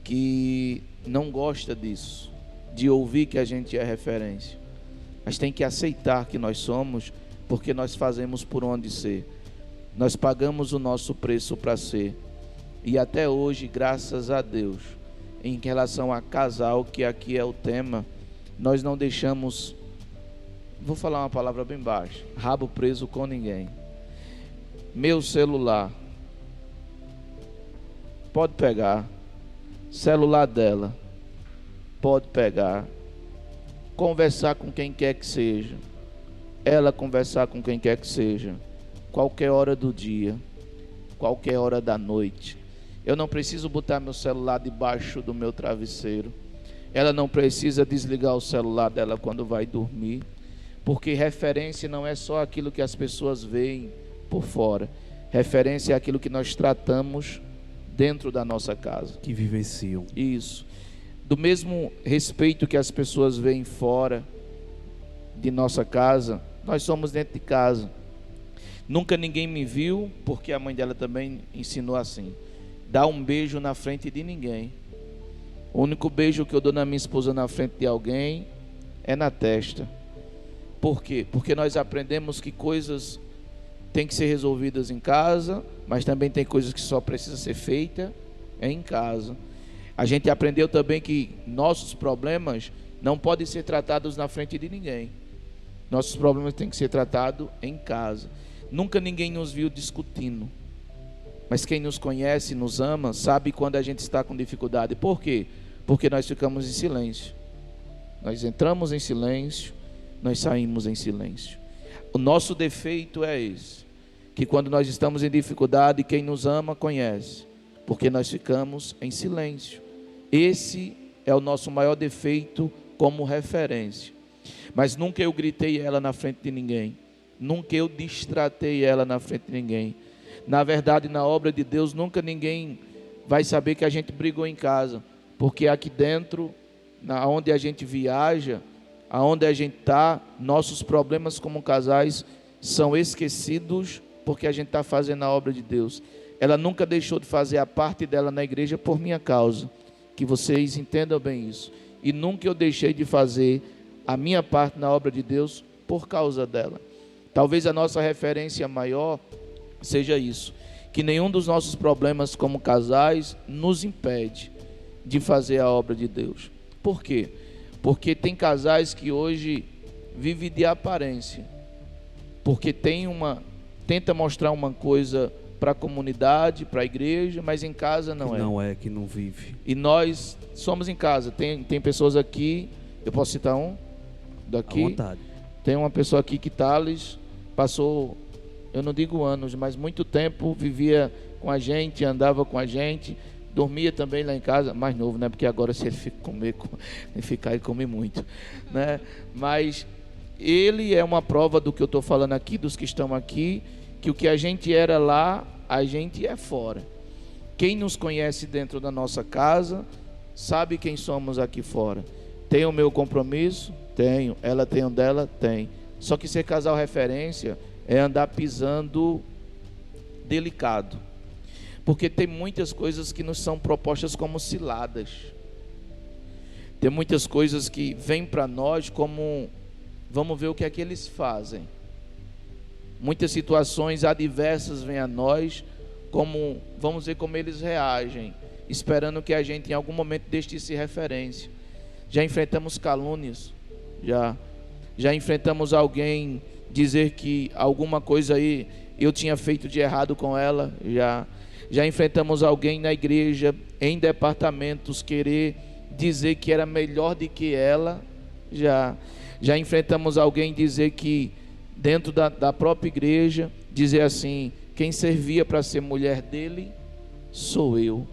que não gosta disso, de ouvir que a gente é referência. Mas tem que aceitar que nós somos, porque nós fazemos por onde ser. Nós pagamos o nosso preço para ser. E até hoje, graças a Deus, em relação a casal, que aqui é o tema, nós não deixamos, vou falar uma palavra bem baixa, rabo preso com ninguém. Meu celular, pode pegar. Celular dela, pode pegar. Conversar com quem quer que seja. Ela conversar com quem quer que seja. Qualquer hora do dia, qualquer hora da noite. Eu não preciso botar meu celular debaixo do meu travesseiro. Ela não precisa desligar o celular dela quando vai dormir, porque referência não é só aquilo que as pessoas veem por fora. Referência é aquilo que nós tratamos dentro da nossa casa. Que vivenciam. Isso. Do mesmo respeito que as pessoas veem fora de nossa casa, nós somos dentro de casa. Nunca ninguém me viu, porque a mãe dela também ensinou assim: dá um beijo na frente de ninguém. O único beijo que eu dou na minha esposa na frente de alguém é na testa. Por quê? Porque nós aprendemos que coisas têm que ser resolvidas em casa, mas também tem coisas que só precisa ser feita em casa. A gente aprendeu também que nossos problemas não podem ser tratados na frente de ninguém. Nossos problemas têm que ser tratados em casa. Nunca ninguém nos viu discutindo. Mas quem nos conhece, nos ama, sabe quando a gente está com dificuldade. Por quê? Porque nós ficamos em silêncio. Nós entramos em silêncio, nós saímos em silêncio. O nosso defeito é esse, que quando nós estamos em dificuldade, quem nos ama conhece, porque nós ficamos em silêncio. Esse é o nosso maior defeito como referência. Mas nunca eu gritei ela na frente de ninguém. Nunca eu distratei ela na frente de ninguém. Na verdade, na obra de Deus, nunca ninguém vai saber que a gente brigou em casa. Porque aqui dentro, onde a gente viaja, aonde a gente está, nossos problemas como casais são esquecidos porque a gente está fazendo a obra de Deus. Ela nunca deixou de fazer a parte dela na igreja por minha causa. Que vocês entendam bem isso. E nunca eu deixei de fazer a minha parte na obra de Deus por causa dela. Talvez a nossa referência maior seja isso, que nenhum dos nossos problemas como casais nos impede de fazer a obra de Deus. Por quê? Porque tem casais que hoje vivem de aparência, porque tenta mostrar uma coisa para a comunidade, para a igreja, mas em casa não é. Não é, que não vive. E nós somos em casa. Tem pessoas aqui, eu posso citar um daqui? À vontade. Tem uma pessoa aqui que Thales passou, eu não digo anos, mas muito tempo vivia com a gente, andava com a gente, dormia também lá em casa, mais novo, né? Porque agora se ele ficar, ele come muito, né? Mas ele é uma prova do que eu estou falando aqui, dos que estão aqui, que o que a gente era lá, a gente é fora. Quem nos conhece dentro da nossa casa, sabe quem somos aqui fora. Tenho o meu compromisso? Tenho. Ela tem o dela? Tem. Só que ser casal referência é andar pisando delicado. Porque tem muitas coisas que nos são propostas como ciladas. Tem muitas coisas que vêm para nós como, vamos ver o que é que eles fazem. Muitas situações adversas vêm a nós como, vamos ver como eles reagem, esperando que a gente em algum momento deixe de ser referência. Já enfrentamos calúnias, já enfrentamos alguém dizer que alguma coisa aí eu tinha feito de errado com ela, já enfrentamos alguém na igreja, em departamentos, querer dizer que era melhor do que ela, já enfrentamos alguém dizer que dentro da própria igreja, dizer assim, quem servia para ser mulher dele, sou eu.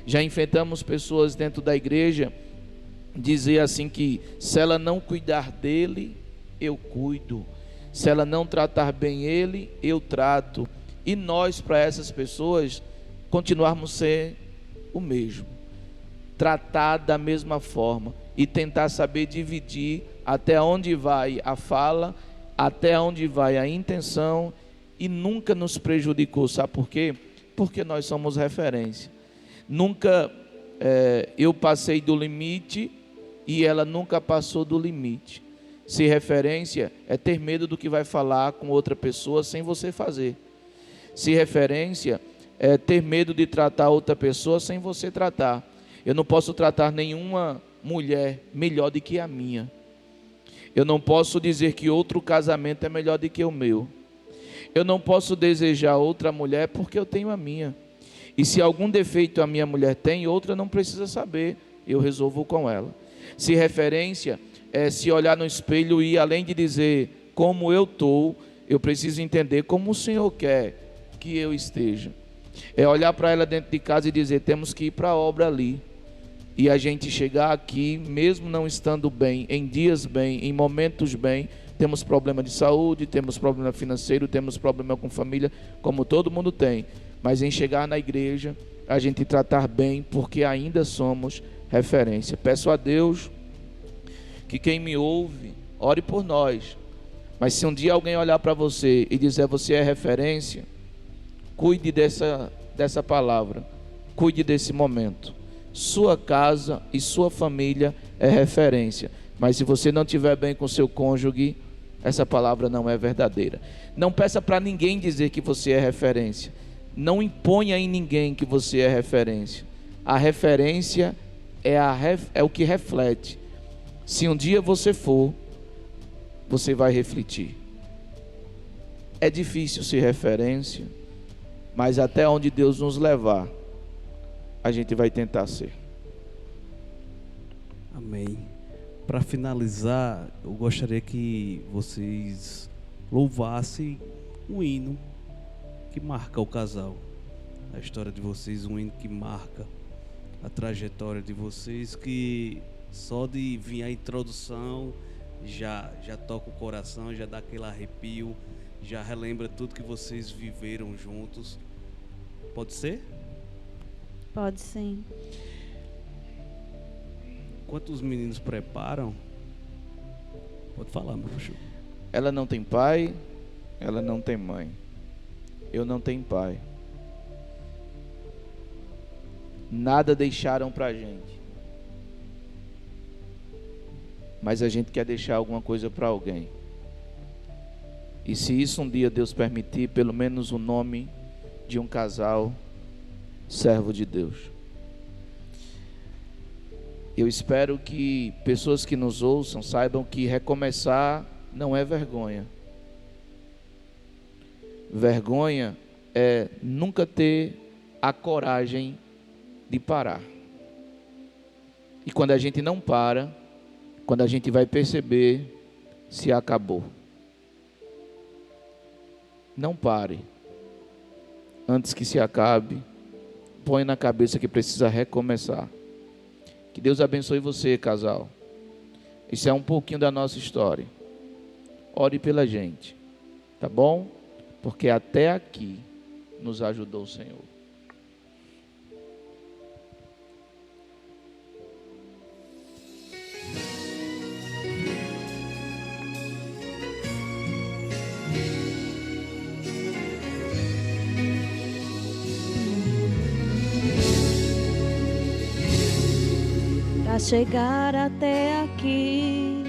Já enfrentamos pessoas dentro da igreja, dizer assim que se ela não cuidar dele, eu cuido. Se ela não tratar bem ele, eu trato. E nós, para essas pessoas, continuarmos ser o mesmo. Tratar da mesma forma. E tentar saber dividir até onde vai a fala, até onde vai a intenção, e nunca nos prejudicou. Sabe por quê? Porque nós somos referência. Nunca eu passei do limite e ela nunca passou do limite. Ser referência é ter medo do que vai falar com outra pessoa sem você fazer. Ser referência é ter medo de tratar outra pessoa sem você tratar. Eu não posso tratar nenhuma mulher melhor do que a minha. Eu não posso dizer que outro casamento é melhor do que o meu. Eu não posso desejar outra mulher porque eu tenho a minha. E se algum defeito a minha mulher tem, outra não precisa saber, eu resolvo com ela. Se referência é se olhar no espelho e além de dizer como eu estou, eu preciso entender como o Senhor quer que eu esteja. É olhar para ela dentro de casa e dizer, temos que ir para a obra ali. E a gente chegar aqui, mesmo não estando bem, em dias bem, em momentos bem, temos problema de saúde, temos problema financeiro, temos problema com família, como todo mundo tem. Mas em chegar na igreja, a gente tratar bem, porque ainda somos referência. Peço a Deus que quem me ouve, ore por nós. Mas se um dia alguém olhar para você e dizer, você é referência, cuide dessa palavra, cuide desse momento. Sua casa e sua família é referência. Mas se você não estiver bem com seu cônjuge, essa palavra não é verdadeira. Não peça para ninguém dizer que você é referência. Não imponha em ninguém que você é referência. A referência é o que reflete. Se um dia você for, você vai refletir. É difícil ser referência, mas até onde Deus nos levar, a gente vai tentar ser. Amém. Para finalizar, eu gostaria que vocês louvassem um hino que marca o casal. A história de vocês, um hino que marca a trajetória de vocês, que só de vir a introdução já toca o coração, já dá aquele arrepio, já relembra tudo que vocês viveram juntos. Pode ser? Pode sim. Enquanto os meninos preparam, pode falar, meu puxo. Ela não tem pai, ela não tem mãe. Eu não tenho pai. Nada deixaram pra gente. Mas a gente quer deixar alguma coisa para alguém. E se isso um dia Deus permitir, pelo menos o nome de um casal servo de Deus. Eu espero que pessoas que nos ouçam saibam que recomeçar não é vergonha. Vergonha é nunca ter a coragem de parar. E quando a gente não para, quando a gente vai perceber, se acabou. Não pare antes que se acabe, põe na cabeça que precisa recomeçar. Que Deus abençoe você, casal. Isso é um pouquinho da nossa história. Ore pela gente, tá bom? Porque até aqui nos ajudou o Senhor. Para chegar até aqui,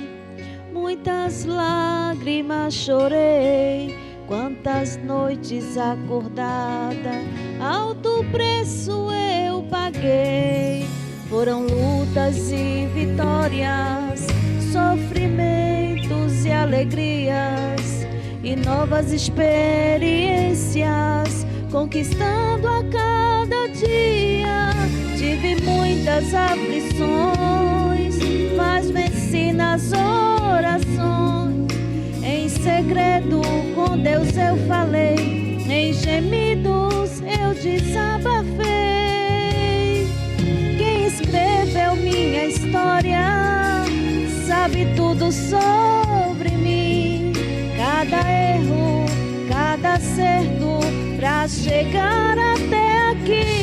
muitas lágrimas chorei, quantas noites acordada, alto preço eu paguei. Foram lutas e vitórias, sofrimentos e alegrias, e novas experiências, conquistando a cada dia. Tive muitas aflições, mas venci nas orações. Em segredo com Deus eu falei, em gemidos eu desabafei. Quem escreveu minha história sabe tudo sobre mim. Cada erro, cada acerto, pra chegar até aqui.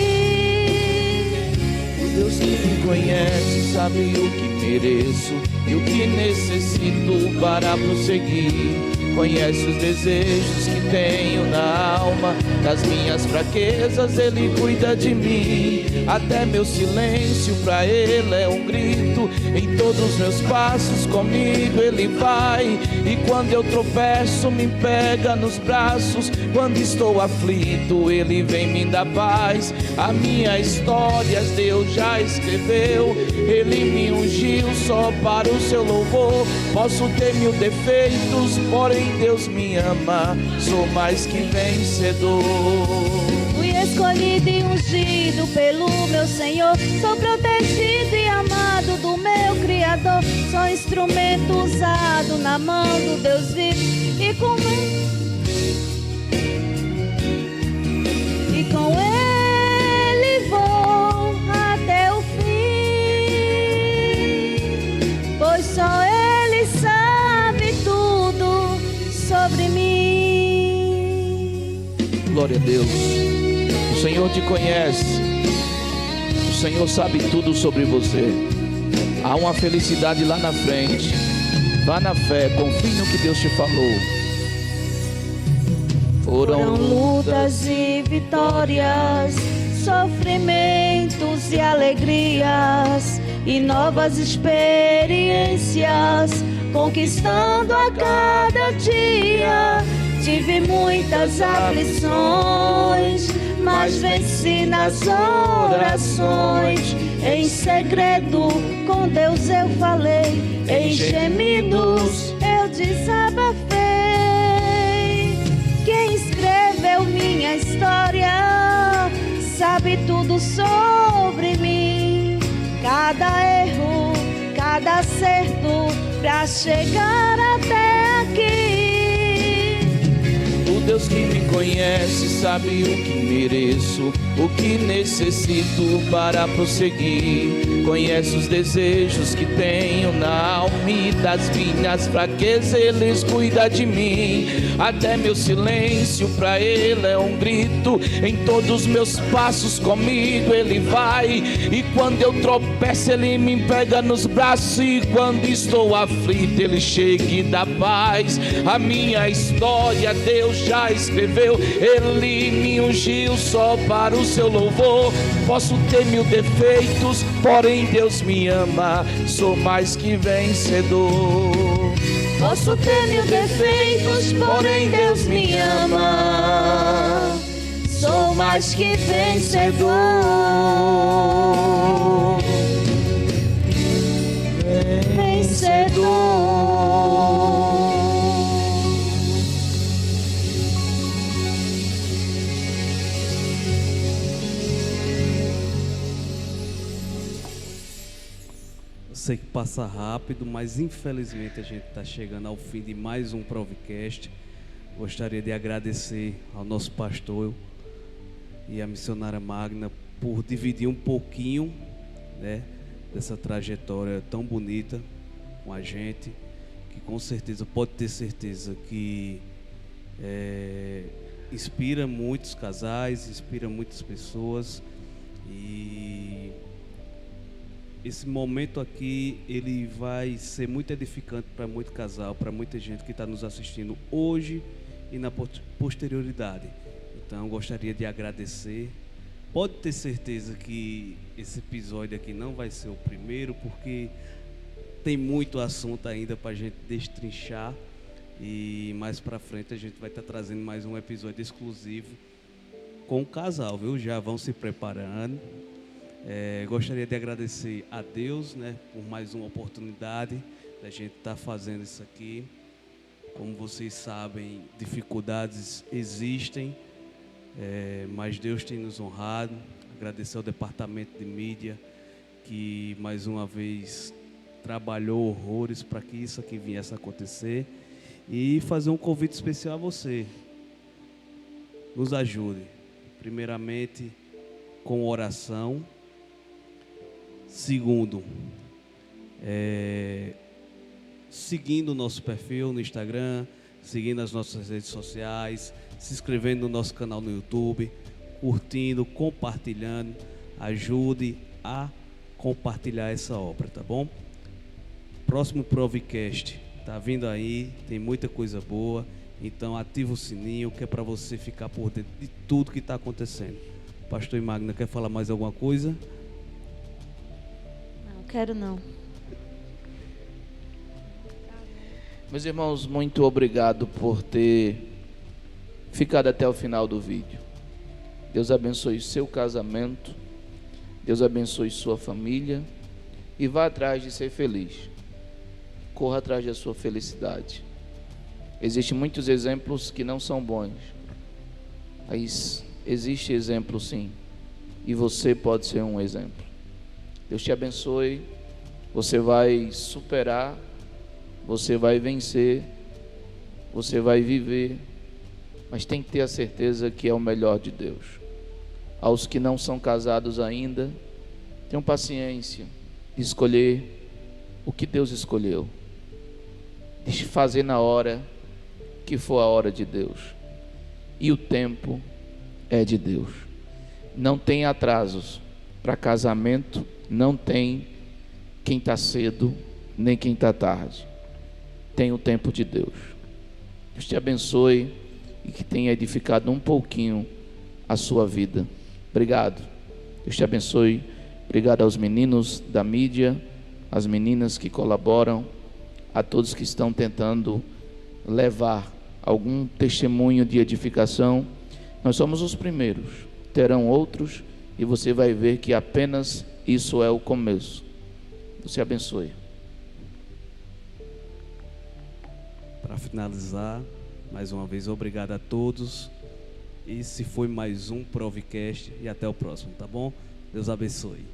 Deus que me conhece sabe o que mereço e o que necessito para prosseguir. Conhece os desejos que tenho na alma, das minhas fraquezas Ele cuida de mim. Até meu silêncio pra Ele é um grito. Em todos os meus passos comigo Ele vai. E quando eu tropeço me pega nos braços. Quando estou aflito Ele vem me dar paz. A minha história Deus já escreveu. Ele me ungiu só para o seu louvor. Posso ter 1000 defeitos, porém Deus me ama, sou mais que vencedor. Fui escolhido e ungido pelo meu Senhor, sou protegido e amado do meu Criador. Sou instrumento usado na mão do Deus vivo, e com Ele vou até o fim, pois só Ele sabe tudo sobre mim. Glória a Deus. O Senhor te conhece. O Senhor sabe tudo sobre você. Há uma felicidade lá na frente. Vá na fé, confie no que Deus te falou. Foram lutas e vitórias, sofrimentos e alegrias, e novas experiências, conquistando a cada dia. Tive muitas aflições, mas venci nas orações. Em segredo com Deus eu falei, em gemidos eu desabafei. Quem escreveu minha história sabe tudo sobre mim. Cada erro, cada acerto, pra chegar até aqui. O Deus que me conhece sabe o que mereço, o que necessito para prosseguir. Conhece os desejos que tenho na alma, e das minhas fraquezas Ele cuida de mim. Até meu silêncio pra Ele é um grito. Em todos os meus passos comigo Ele vai. E quando eu tropeço Ele me pega nos braços. E quando estou aflito Ele chega e dá paz. A minha história Deus já escreveu. Ele me ungiu só para o seu louvor. Posso ter 1000 defeitos, porém Deus me ama, sou mais que vencedor. Posso ter 1000 defeitos, porém Deus me ama, sou mais que vencedor. Vencedor. Sei que passa rápido, mas infelizmente a gente está chegando ao fim de mais um Provcast. Gostaria de agradecer ao nosso pastor e à missionária Magna por dividir um pouquinho, né, dessa trajetória tão bonita com a gente, que com certeza, pode ter certeza que inspira muitos casais, inspira muitas pessoas. E esse momento aqui, ele vai ser muito edificante para muito casal, para muita gente que está nos assistindo hoje e na posterioridade. Então, gostaria de agradecer. Pode ter certeza que esse episódio aqui não vai ser o primeiro, porque tem muito assunto ainda para a gente destrinchar. E mais para frente a gente vai estar trazendo mais um episódio exclusivo com o casal, viu? Já vão se preparando. Gostaria de agradecer a Deus, né, por mais uma oportunidade da gente estar fazendo isso aqui. Como vocês sabem, dificuldades existem, mas Deus tem nos honrado. Agradecer ao departamento de mídia, que mais uma vez trabalhou horrores para que isso aqui viesse a acontecer. E fazer um convite especial a você. Nos ajude, primeiramente, com oração. Segundo, seguindo o nosso perfil no Instagram, seguindo as nossas redes sociais, se inscrevendo no nosso canal no YouTube, curtindo, compartilhando. Ajude a compartilhar essa obra, tá bom? Próximo Provcast tá vindo aí, tem muita coisa boa. Então ativa o sininho, que é para você ficar por dentro de tudo que está acontecendo. Pastor Magna, quer falar mais alguma coisa? Quero não. Meus irmãos, muito obrigado por ter ficado até o final do vídeo. Deus abençoe seu casamento, Deus abençoe sua família e vá atrás de ser feliz. Corra atrás da sua felicidade. Existem muitos exemplos que não são bons, mas existe exemplo sim, e você pode ser um exemplo. Deus te abençoe, você vai superar, você vai vencer, você vai viver, mas tem que ter a certeza que é o melhor de Deus. Aos que não são casados ainda, tenham paciência de escolher o que Deus escolheu, de fazer na hora que for a hora de Deus, e o tempo é de Deus. Não tem atrasos para casamento, não tem quem está cedo, nem quem está tarde. Tem o tempo de Deus. Deus te abençoe e que tenha edificado um pouquinho a sua vida. Obrigado. Deus te abençoe. Obrigado aos meninos da mídia, às meninas que colaboram, a todos que estão tentando levar algum testemunho de edificação. Nós somos os primeiros, terão outros, e você vai ver que apenas isso é o começo. Deus te abençoe. Para finalizar, mais uma vez, obrigado a todos. Esse foi mais um Provcast e até o próximo, tá bom? Deus abençoe.